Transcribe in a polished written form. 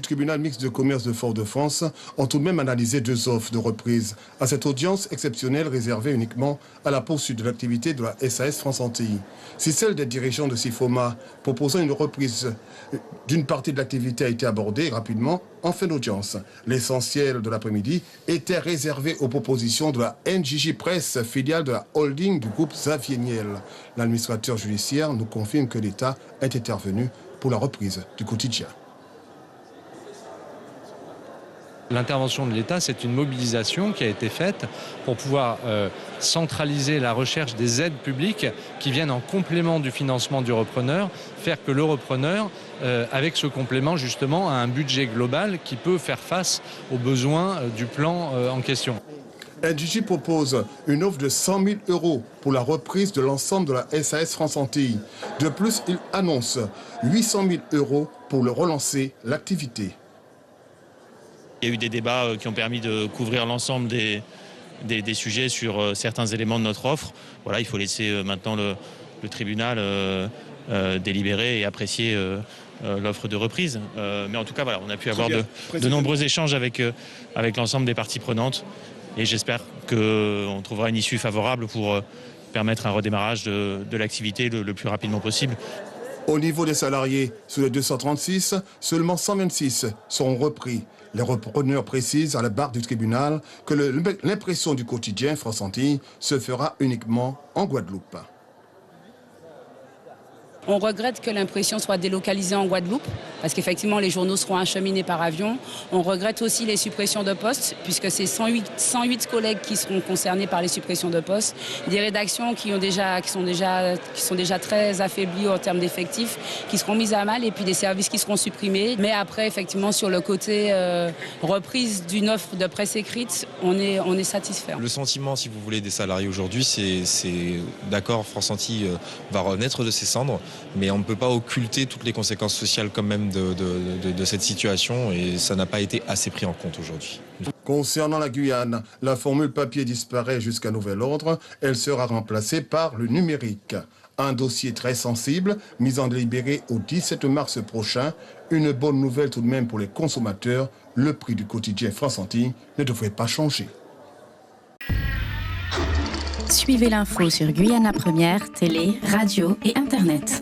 tribunal mixte de commerce de Fort-de-France ont tout de même analysé 2 offres de reprise à cette audience exceptionnelle réservée uniquement à la poursuite de l'activité de la SAS France Antilles. Si celle des dirigeants de Sifoma proposant une reprise d'une partie de l'activité a été abordée rapidement en fin d'audience, l'essentiel de l'après-midi était réservé aux propositions de la NJJ Presse, filiale de la holding du groupe Xavier Niel. L'administrateur judiciaire nous confirme que l'État est intervenu pour la reprise du quotidien. L'intervention de l'État, c'est une mobilisation qui a été faite pour pouvoir centraliser la recherche des aides publiques qui viennent en complément du financement du repreneur, faire que le repreneur, avec ce complément justement, a un budget global qui peut faire face aux besoins du plan en question. NJJ propose une offre de 100 000 € pour la reprise de l'ensemble de la SAS France Antilles. De plus, il annonce 800 000 € pour relancer l'activité. Il y a eu des débats qui ont permis de couvrir l'ensemble des sujets sur certains éléments de notre offre. Voilà, il faut laisser maintenant le tribunal délibérer et apprécier l'offre de reprise. Mais en tout cas, voilà, on a pu avoir de nombreux échanges avec l'ensemble des parties prenantes. Et j'espère qu'on trouvera une issue favorable pour permettre un redémarrage de l'activité le plus rapidement possible. Au niveau des salariés, sur les 236, seulement 126 seront repris. Les repreneurs précisent à la barre du tribunal que l'impression du quotidien France Antilles se fera uniquement en Guadeloupe. On regrette que l'impression soit délocalisée en Guadeloupe, parce qu'effectivement les journaux seront acheminés par avion. On regrette aussi les suppressions de postes, puisque c'est 108 collègues qui seront concernés par les suppressions de postes. Des rédactions qui sont déjà très affaiblies en termes d'effectifs, qui seront mises à mal, et puis des services qui seront supprimés. Mais après, effectivement, sur le côté reprise d'une offre de presse écrite, on est satisfait. Le sentiment, si vous voulez, des salariés aujourd'hui, c'est d'accord, France Antilles va renaître de ses cendres, mais on ne peut pas occulter toutes les conséquences sociales quand même de cette situation, et ça n'a pas été assez pris en compte aujourd'hui. Concernant la Guyane, la formule papier disparaît jusqu'à nouvel ordre. Elle sera remplacée par le numérique. Un dossier très sensible, mis en délibéré au 17 mars prochain. Une bonne nouvelle tout de même pour les consommateurs. Le prix du quotidien France Antilles ne devrait pas changer. Suivez l'info sur Guyana Première, télé, radio et Internet.